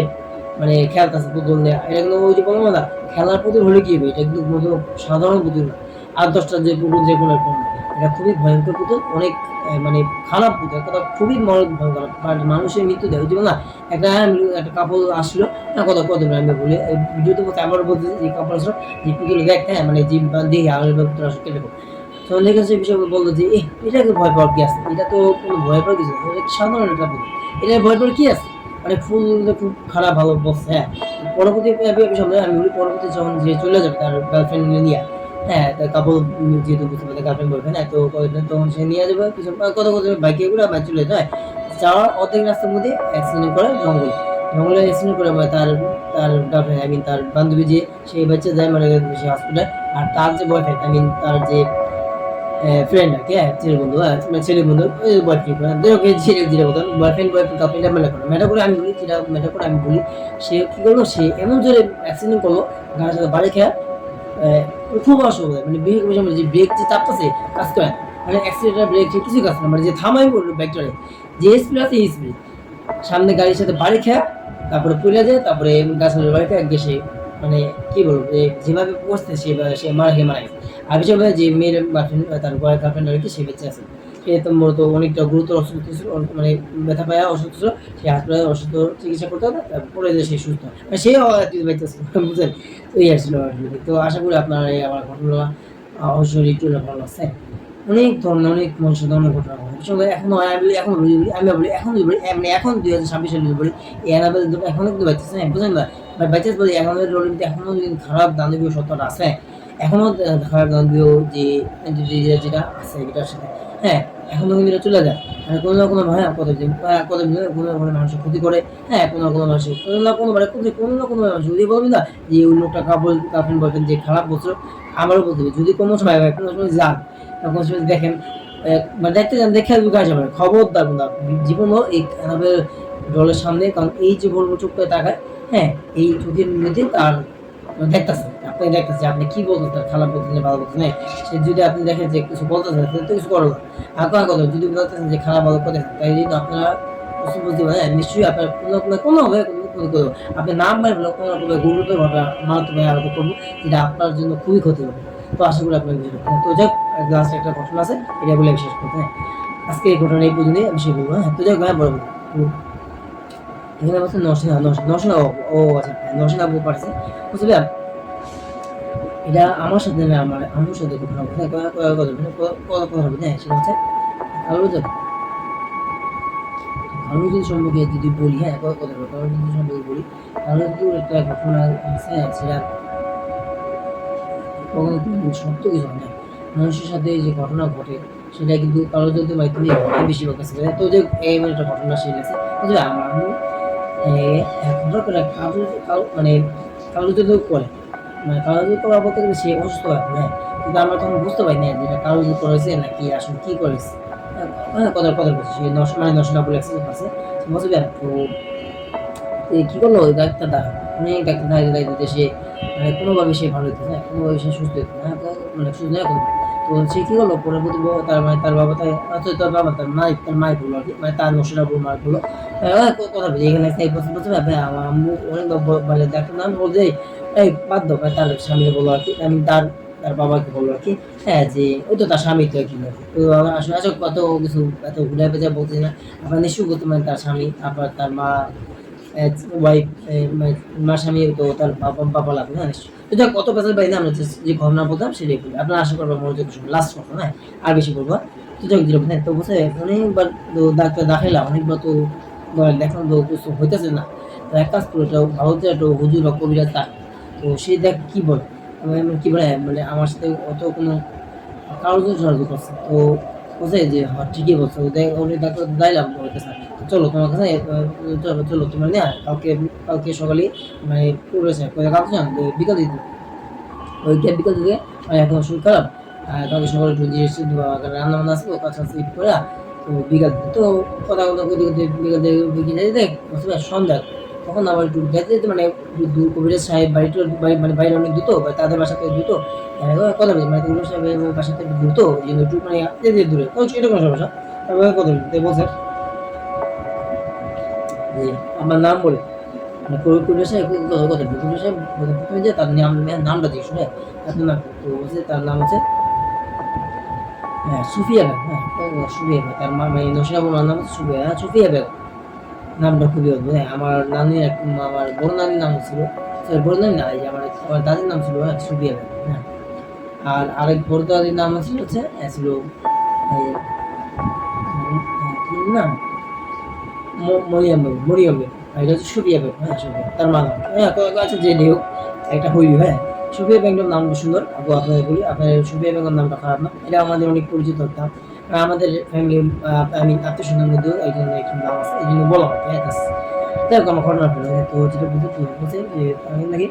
মানে খেলতেছে পুতুল নিয়ে, এটা কিন্তু ওই যে বলবো না খেলার পুতুল হলে কি হবে, এটা কিন্তু কোনো সাধারণ পুতুল না, 8-10টা যে পুতুল যে কোনো একটা, এটা খুবই ভয়ঙ্কর পুতুল, অনেক মানে খারাপ পুতুল, কথা খুবই ভয়ঙ্কর, বাট মানুষের মৃত্যু দেয় বুঝলো না, একটা কাপড় আসলো না, কথা কত আমি বলি ভিডিওতে বলতে আবার বলতে যে কাপড় আসলো যে পুতুল দেখতে, হ্যাঁ মানে যে দেখে আর পুতুল আসলে কেটে তখন দেখে সেই বিষয়ে বললো যে এটাকে ভয় পাওয়ার কি আছে, এটা তো কোনো ভয় পাওয়ার কিছু না, এটা সাধারণ একটা পুতুল, এটা ভয় পাওয়ার কি আছে, মানে ফুল খুব খারাপ ভালো বলছে, হ্যাঁ পরবর্তী সময় আমি বলি পরবর্তী যখন যে চলে যাবে তার গার্লফ্রেন্ড নিয়ে, হ্যাঁ তার কাপড় যেহেতু বুঝতে পারে গার্লফ্রেন্ড বয়ফ্রেন্ড, এত তখন সে নিয়ে যাবে কিছু কথা কথা বাইকে করে বাইক চলে যায়, যাওয়ার অর্ধেক রাস্তার মধ্যে অ্যাক্সিডেন্ট করে জঙ্গলে অ্যাক্সিডেন্ট করে, মানে তার তার গার্লফ্রেন্ড আই মিন তার বান্ধবী যে সেই বাচ্চা যায় মানে সে হসপিটালে, আর তার যে বয়ফ্রেন্ড আই মিন তার যে ফ্রেন্ড আর কি, ছেলে বন্ধু, মানে ছেলে বন্ধু বয়ফ্রেন্ড বয়ফ্রেন্ড গার্লফ্রেন্ড ম্যাটার করে আমি বলি, যেটা ম্যাটার করে আমি বলি, সে কি করলো, সে এমন জোরে অ্যাক্সিডেন্ট করলো গাড়ির সাথে বাড়ি খেয়া, খুব অসুবিধা, মানে যে ব্রেক যে চাপতেছে কাজ করে, মানে অ্যাক্সিডেন্টার ব্রেক কিছুই কাজ করে, মানে যে থামাই বললো বাইকটারে যে স্পিড আছে এই স্পিড, সামনে গাড়ির সাথে বাড়ি খেয়া তারপরে পড়ে যায়, তারপরে গাছের বাড়িতে গেছে, মানে কি বলবো যেভাবে পড়ছে সে মারা গেছে, আর বিষয় যে মেয়ের তার গার্লফ্রেন্ড আর কি সে বেঁচে আছে, সে তো মূলত অনেকটা গুরুতর অসুস্থ ছিল, মানে ব্যথা পায়া অসুস্থ ছিল, সে হাসপাতালে অসুস্থ চিকিৎসা করতে হবে, পরে যে সে সুস্থ, মানে সেও বেঁচে ছিল বুঝলেন, তো এই আসছিল আর কি, তো আশা করি আপনার এই আমার ঘটনা অবশ্যই একটু ভালো লাগছে, অনেক ধরনের অনেক মানুষের ধরনের ঘটনা ঘটে, এখনো আমি বলি এখন যদি বলি মানে এখন 2026 সালে যদি বলি এই অ্যানাবেল এখনো কিন্তু বাঁচতেছে, বুঝলেন না, বাচ্চা বলি এখনো রোলিংতে এখনো যদি খারাপ দানবীয় সত্যটা আছে, এখনো খারাপ দানবীয় যে যেটা আছে এটার সাথে, হ্যাঁ এখনো কিন্তু এটা চলে যায়, মানে কোনো না কোনো ভাবে কোনো না কোনো মানুষের ক্ষতি করে, হ্যাঁ কোনো না কোনো মানুষের কোনো না কোনো মানে কোনো না কোনো মানুষ যদি বলবি না যে ওই লোকটা গার্লফ্রেন্ড বয়ফ্রেন্ড যে খারাপ বলছিল, আমারও বলতে হবে যদি কোনো সময় যান তখন দেখেন মানে দেখতে যান দেখে কাজ হবে খবরদার না জীবনও এই দলের সামনে, কারণ এই যে বলবো চোখ করে তাকায়, হ্যাঁ এই চোখের মধ্যে তার দেখতেছে আপনি দেখতেছে আপনি কি বলতেছেন তার খারাপ বলতেছেন ভালো বলতেছেন, সে যদি আপনি দেখেন যে কিছু বলতেছেন তো কিছু করো না, আর কথা যদি বলতেছেন যে খারাপ ভালো করতেছেন তাই যদি আপনারা বুঝতে পারেন নিশ্চয়ই আপনার কোনো হবে আপনি নাম বাইরে কোনো রকম গুরুতর ভাবে মারাত্মক আলাদা করবো, যেটা আপনার জন্য খুবই ক্ষতি হবে, তো আশা করি আপনার তো যাক লাস্ট একটা ঘটনা আছে এটা বলে বিশেষ করতে, হ্যাঁ আজকে এই ঘটনা এই পর্যন্ত আমি সে বলবো, হ্যাঁ তো যাক হ্যাঁ বলবো এখানে বলছে নরসিংহ ও আচ্ছা নরসিংহ আপু পাঠাচ্ছে বুঝতে পারলাম, এটা আমার সাথে না আমার সাথে ঘটনা কথা হবে, হ্যাঁ সেটা হচ্ছে কারো যদি সম্পর্কে যদি বলি, হ্যাঁ কথা কারো যদি সম্পর্কে বলি তাহলে কিন্তু একটা ঘটনা আছে, সেটা কখনো সত্য কিছু হয় না, মানুষের সাথে যে ঘটনা ঘটে সেটা কিন্তু কারো যদি মাধ্যমে বেশিরভাগ কাছে তো যে এই একটা ঘটনা সে গেছে আমার মানে কারো যদি করে মানে কারো যদি করা বলতে গেলে সে অসুস্থ হয়, হ্যাঁ কিন্তু আমরা তখন বুঝতে পারি না যেটা কারো যদি করেছে নাকি আসলে কি করেছে, হ্যাঁ কথা বলছে সে নশনা বলে আছে বুঝতে পারেন, তো কি করলো ওই ডাক্তারটা অনেক ডাক্তার দাঁড়িয়ে সে মানে কোনোভাবে সে ভালো হইতে, হ্যাঁ কোনোভাবে সে সুস্থ হইতে, হ্যাঁ মানে সুস্থ না তো সে কি হলো পরে তার মানে তার বাবা তার বাবা তার মাই বললো আর কি, মানে তার নসরা বউ মার বললো কথা বলি এখানে এই বছর বছর ভাই আমার আম্মু অনেক মানে ডাক্তার নাম বলছে এই বাদ দাও ভাই, তার স্বামীকে বললো আর কি, আমি তার তার বাবাকে বললো আর কি, হ্যাঁ যে ওই তো তার স্বামী তো আর কি, তো আসলে আসলে কত কিছু এত ঘুরে পেঁচে বলছি না, আপনার নিশ্চয়ই বলতে পারেন তার স্বামী, আবার তার মা ওয়াইফ, মার স্বামী তো তার বাবা লাগবে না নিশ্চয়ই। তো যাক কত পেশাল বাইরে আমরা যে ঘটনা বলতাম সেটাই বলি, আপনার আশা করবো মনোযোগ লাস্ট কথা না, আর বেশি বলবো না। তো যাক যেটা বলছেন তো বলছে অনেকবার তো ডাক্তার দেখাইলাম, অনেকবার তো দেখানো তো কিছু হইতেছে না, তো এক কাজ করে তো ভারতে একটা হুজুর বা কবিরাজ তার, তো সে দেখ কি বলে, কি বলে মানে আমার সাথে অত কোনো কারোর জন্য সাহায্য করছে, তো বলছে যে হ্যাঁ ঠিকই বলছো, উনি ডাক্তার দাইলাম ওর কাছে, তো চলো তোমার কাছে চলো চলো তোমার নিয়ে কালকে কালকে সকালে মানে করেছে কালকে জান বিকাল দিতে, ওই ক্যাব বিকাল দিকে এখন শরীর খারাপ, কালকে সকালে একটু দিয়ে এসে রান্না বান্না আসলো কাজ টাজ করে, তো বিকাল দিতে তো কথা কথা করতে করতে বিকাল দিকে বিকেলে দেখ সন্ধ্যা, তখন আবার একটু যেতে যেতে মানে দূর কবিরের সাহেব বাড়িটা মানে বাইরে অনেক দ্রুত তাদের বাসা থেকে দ্রুত কথা বলছি, মানে কবিরের সাহেবের বাসা থেকে দ্রুত এই জন্য একটু মানে যেতে দূরে তো সেটা কোনো সমস্যা, তারপরে কথা বলতে বলছে যে আমার নাম বলে মানে কবিরের সাহেব কথা বলছে, কবিরের সাহেব প্রথমে যে তার নামটা দিয়ে শুনে আপনার নাম, তো বলছে তার নাম হচ্ছে হ্যাঁ সুফিয়া বেগম, হ্যাঁ সুফিয়া বেগম, তার মা মানে নসিনা বোনার নাম হচ্ছে সুফিয়া, হ্যাঁ সুফিয়া বেগম, নামটা খুবই অদ্ভুত, হ্যাঁ আমার নানির আমার বড় নানির নাম ছিল, সরি বড় নানি না, এই যে আমার দাদির নাম ছিল হ্যাঁ সুফিয়া বেগম, হ্যাঁ আর আরেক বড় দাদির নাম ছিল হচ্ছে ছিল কি নাম মরিয়াম বেগম, মরিয়ম বেগম, আর এটা হচ্ছে সুফিয়া বেগম, হ্যাঁ সুফিয়া তার মা নাম, হ্যাঁ আচ্ছা যে হোক একটা হইল, হ্যাঁ সুফিয়া বেগম নামটা সুন্দর, আপু আপনাদের বলি আপনার সুফিয়া বেগম নামটা খারাপ না, এটা আমাদের অনেক পরিচিত নাম, আমাদের ফ্যামিলি আমি আত্মীয় স্বজনের মধ্যেও এই জন্য একটি নাম আছে, এই জন্য বলা হয়, হ্যাঁ যাই হোক আমার ঘটনা ফেলে, তো যেটা বলছে যে আমি নাকি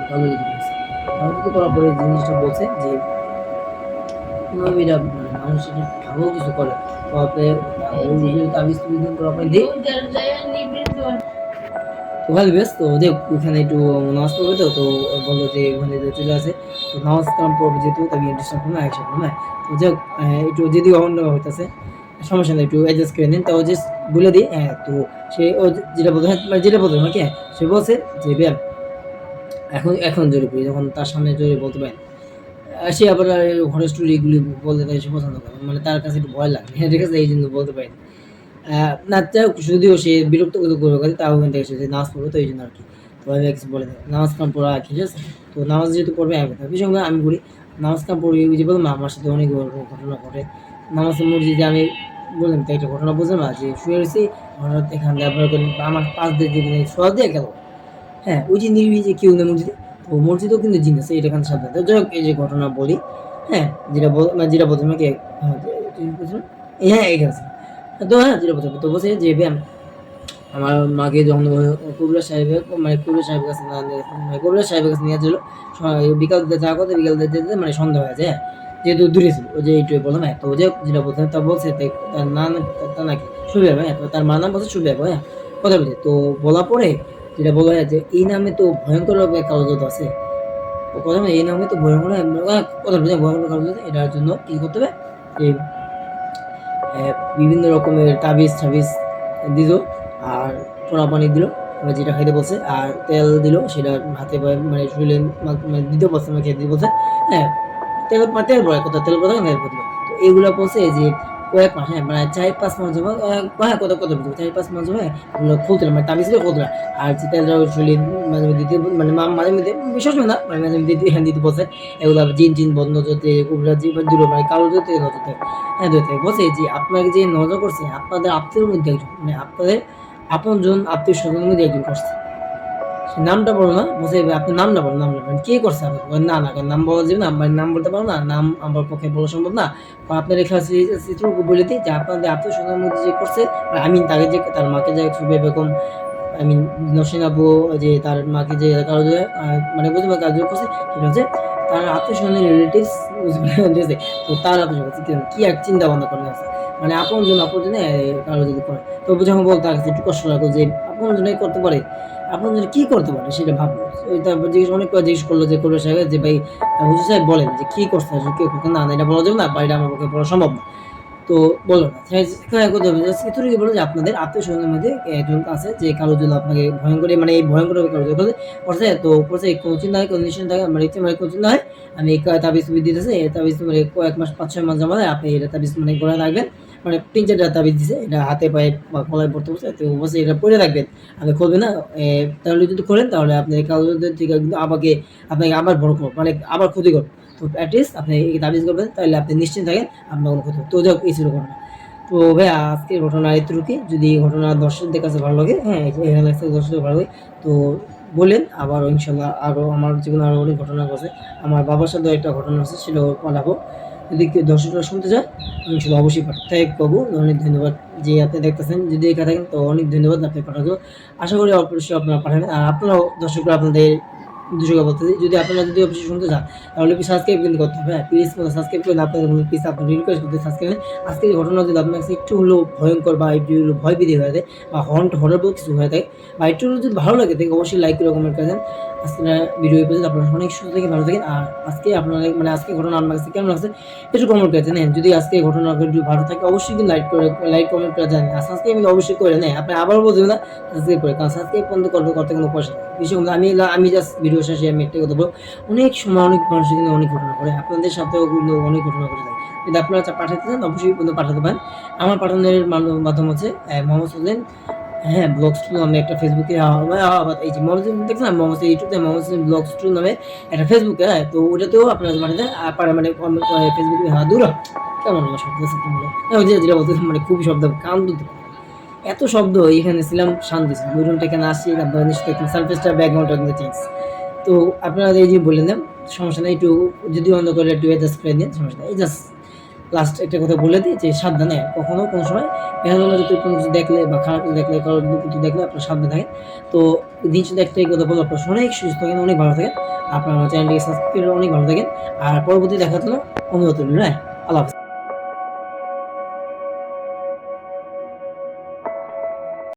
ভালো যদি বলছে ভালো যদি করার পরে জিনিসটা বলছে যে নবীরা মানে মানুষ যদি ভালো কিছু করে তো আপনি তাবিজ তুবিজ করার পরে দিয়ে তো ভালো বেশ, তো যে ওখানে একটু নামাজ পড়বে, তো তো বললো যে ওখানে চলে আসে, তো নামাজ কালাম পড়বে যেহেতু তাকে ডিস্টার্ব করবে না একসাথে না, তো যাই হোক একটু যদি অন্য হইতেছে সমস্যা নেই একটু অ্যাডজাস্ট করে নিন, তো জাস্ট বলে দিই, হ্যাঁ তো সে ও যেটা বলতে মানে যেটা বলতে মানে কি সে বলছে যে ব্যায়াম এখন এখন জোরে করি, যখন তার সামনে জোরে বলতে পারেন সে আবার হরর স্টোরিগুলি বলতে তাই সে পছন্দ করে, মানে তার কাছে একটু ভয় লাগে, হ্যাঁ ঠিক আছে এই জন্য বলতে পারি না, যাই হোক যদিও সে বিরক্ত করে তাও ওখান থেকে সে নামাজ পড়বে, তো এই জন্য আর কি, তো আমি কিছু বলে দেয় নামাজ কাম পড়া ঠিক আছে, তো নামাজ যেহেতু পড়বে আমি থাকি সঙ্গে আমি করি নামাজ কাম পড়ি, ওই যে বললাম আমার সাথে অনেক ঘটনা ঘটে, নামাজ মসজিদে আমি বললাম তো একটা ঘটনা বুঝলাম না যে শুয়ে রয়েছি হঠাৎ এখান থেকে আমার পাশ দিয়ে শোয়া দিয়ে গেল, হ্যাঁ ওই যে নির্বি যে কেউ নেই মসজিদে, তো মসজিদেও কিন্তু জিন আছে এটা এখানে সাবধান, তো যাই হোক এই যে ঘটনা বলি, হ্যাঁ যেটা বলতে আমাকে হ্যাঁ এখানে আছে। তো হ্যাঁ যেটা বলতে তো বলছে যে ব্যায়াম আমার মাকে যখন কবিরাজ সাহেবের মানে কবিরাজ সাহেবের কাছে মানে কবিরাজ সাহেবের কাছে নিয়ে যাচ্ছিল বিকাল দিতে যাওয়া কথা বিকাল দিতে যেতে মানে সন্ধ্যা হয়ে যায়, হ্যাঁ যেহেতু দূরে ছিল ওই যে এইটুকু বললাম, হ্যাঁ তো যে যেটা বলতে তা বলছে তার নাম তার নাকি সুবিয়া, হ্যাঁ তো তার মার নাম বলছে সুবিয়া, হ্যাঁ কথা বলছে তো বলা পরে যেটা বলা হয় যে এই নামে তো ভয়ঙ্কর কালো জাদু আছে, তো কথা এই নামে তো ভয়ঙ্কর কথা বলছে ভয়ঙ্কর কালো জাদু, এটার জন্য কি করতে হবে যে বিভিন্ন রকমের তাবিজ দিল আর টোনা পানি দিল, এবার যেটা খাইতে বলছে আর তেল দিল সেটা হাতে মানে শরীরে মানে দিতে বলছে মানে খেতে বলছে, হ্যাঁ তেল পড়ে কথা তেল পড়ে তেল পড়তে, তো এইগুলো বলছে যে কয়েক মাস, হ্যাঁ মানে 4-5 মাস যাবে, হ্যাঁ কত কত 4-5 মাস যাবে ওগুলো খুলতে মানে তাবিজ দিয়ে খুলতে, আর যে তেলটা শরীরে মাঝে মধ্যে দিতে মানে মাঝে মধ্যে বিশ্বাস না মানে মাঝে মধ্যে দিতে বলছে, এগুলো জিন বন্ধ যেতে কুবরা জীবন দূর মানে কালো যেতে নজরতে, হ্যাঁ ধরতে বলছে যে আপনাকে যে নজর করছে আপনাদের আত্মীয়ের মধ্যে একজন মানে আপনাদের আপনজন আত্মীয় স্বজনের মধ্যে একজন করছে, সে নামটা বলো না বলছে আপনার নামটা বলো, নামটা মানে কে করছে আপনার না না নাম বলা যাবে না মানে নাম বলতে পারো না, নাম আমার পক্ষে বলা সম্ভব না, আপনার রেখা চিত্রকে বলে দিই যে আপনাদের আত্মীয় স্বজনের মধ্যে যে করছে আমি তাকে যে তার মাকে যে ছবি এরকম আমি নসীন আপু যে তার মাকে যে কারো মানে বুঝতে পারি কাজ করছে সেটা হচ্ছে তার আত্মীয় স্বজনের রিলেটিভস বুঝতে, তো তার আত্মীয় কি এক চিন্তা ভাবনা করে আছে মানে আপন জনে কারো যদি করে, তো যখন বলতে একটু কষ্ট লাগলো যে আপন জনে করতে পারে আপন জনে কি করতে পারে সেটা ভাবলো, তারপর অনেকবার জিজ্ঞেস করলো যে করবে সাহেব যে ভাই হুজুর সাহেব বলেন যে কি করতে হবে, কেউ না না এটা বলা যাবে না বা এটা আমার পক্ষে বলা সম্ভব না। তো বলল না করতে হবে এতটুকু বলো যে আপনাদের আত্মীয় স্বজনের মধ্যে একজন আছে যে কালো জল আপনাকে ভয়ঙ্কর মানে এই ভয়ঙ্কর কালো জল করছে, তো করছে কোনো চিন্তা হয় কোনো নিশ্চিন্তা হয় মানে মানে কোনো চিন্তা হয় আমি এই তাবিজ তুমি দিতেছে এই তাবিজ মানে কয়েক মাস 5-6 মাস জমা দেয় আপনি এটা তাবিজ মানে করে রাখবেন, মানে 3-4টা তাবিজ দিছে এটা হাতে পায়ে বা গলায় পড়তে বসে, তো বসে এটা পরে রাখবেন আপনি করবেন না। তাহলে যদি করেন তাহলে আপনি কালো জল থেকে কিন্তু আপনাকে আবার বড় মানে আবার ক্ষতি করবে। তো অ্যাটলিস্ট আপনি এই তাবিজ করবেন তাহলে আপনি নিশ্চিন্ত থাকেন আপনার কোনো ক্ষতি তো যাক এই ছিল ঘটনা। তো ভাই আজকের ঘটনা এতটুকুই, যদি ঘটনা দর্শকদের কাছে ভালো লাগে, হ্যাঁ এখানে দর্শকদের ভালো লাগে তো বলেন, আবার ইনশাল্লাহ আরও আমার জীবনে আরও অনেক ঘটনা ঘটে, আমার বাবার সাথে একটা ঘটনা আছে সেটাও পাঠাবো, যদি কেউ দর্শকরা শুনতে চায় ইনশাল্লাহ অবশ্যই পাঠাতে পাবো। অনেক ধন্যবাদ যে আপনি দেখতেছেন, যদি একা থাকেন তো অনেক ধন্যবাদ আপনি পাঠাবো, আশা করি অবশ্যই আপনারা পাঠাবেন। আর আপনারাও দর্শকরা আপনাদের দুশোকে বলতেছি যদি আপনারা যদি অবশ্যই শুনতে চান তাহলে সাবস্ক্রাইব কিন্তু করতে হবে, হ্যাঁ প্লিজ সাবস্ক্রাইব করেন, আপনাদের প্লিজ আপনার রিকোয়েস্ট করতে সাবস্ক্রাইব। আজকের ঘটনা যদি আপনার কাছে একটু হলেও ভয়ঙ্কর বা একটু হলেও ভয় ভীতি হয়ে যায় বা হরবল কিছু হয়ে থাকে বা একটু হলেও যদি ভালো লাগে থাকে অবশ্যই লাইক করে কমেন্ট করে দেন। আজকে ভিডিও পেয়ে আপনারা অনেক সুস্থ থেকে ভালো থাকেন। আর আজকে আপনারা মানে আজকে ঘটনা আপনার কাছে কেমন লাগছে একটু কমেন্ট করে দেন, যদি আজকে ঘটনা যদি ভালো থাকে অবশ্যই কিন্তু লাইক কমেন্ট করে দেন। আর সাবস্ক্রাইব কিন্তু অবশ্যই করে নেয়, আপনি আবার বলবেন না সাবস্ক্রাইব করে, কারণ সাবস্ক্রাইব বন্ধ করতে কোনো পয়সা বিষয় আমি জাস্ট ভিডিও শেষে আমি একটা কথা বলবো, অনেক সময় অনেক মানুষ কিন্তু অনেক ঘটনা করে, আপনাদের সাথেও কিন্তু অনেক ঘটনা ঘটে থাকে, যদি আপনারা পাঠাতে চান অবশ্যই কিন্তু পাঠাতে পারেন। আমার পাঠানোর মাধ্যম হচ্ছে মোহাম্মদ হোসেন, হ্যাঁ ব্লগস টু নামে একটা ফেসবুকে এই যে মোহাম্মদ দেখছেন মোহাম্মদ ইউটিউবে মোহাম্মদ হোসেন ব্লগস টু নামে একটা ফেসবুকে, হ্যাঁ তো ওটাতেও আপনারা পাঠাতে পারে মানে ফেসবুকে দূর কেমন শব্দ যেটা বলতে মানে খুবই শব্দ কান দুটো এত শব্দ, এখানে ছিলাম শান্তি ছিলাম ওই রুমটা এখানে আসছি আপনারা নিশ্চয়ই সার্ফেসটা ব্যাকগ্রাউন্ডটা কিন্তু চেঞ্জ, তো আপনারা এই যে বলে দেন সমস্যা নেই, একটু যদি অন্ধ করে একটু অ্যাডজাস্ট করে দিন সমস্যা নেই। এই জাস্ট লাস্ট একটা কথা বলে দিই যে সাবধানে কখনো কোনো সময় বেহালা যদি কোনো কিছু দেখলে বা খারাপ কিছু দেখলে কারো কিছু দেখলে আপনার সাবধানে থাকেন। তো দিন শুধু একটাই কথা বলবো আপনার অনেক সুস্থ থাকেন অনেক ভালো থাকেন, আপনার আমার চ্যানেলটিকে সাবস্ক্রাইব করে অনেক ভালো থাকেন, আর পরবর্তী দেখার জন্য অনুরোধ রইল, হ্যাঁ আল্লাহ হাফেজ।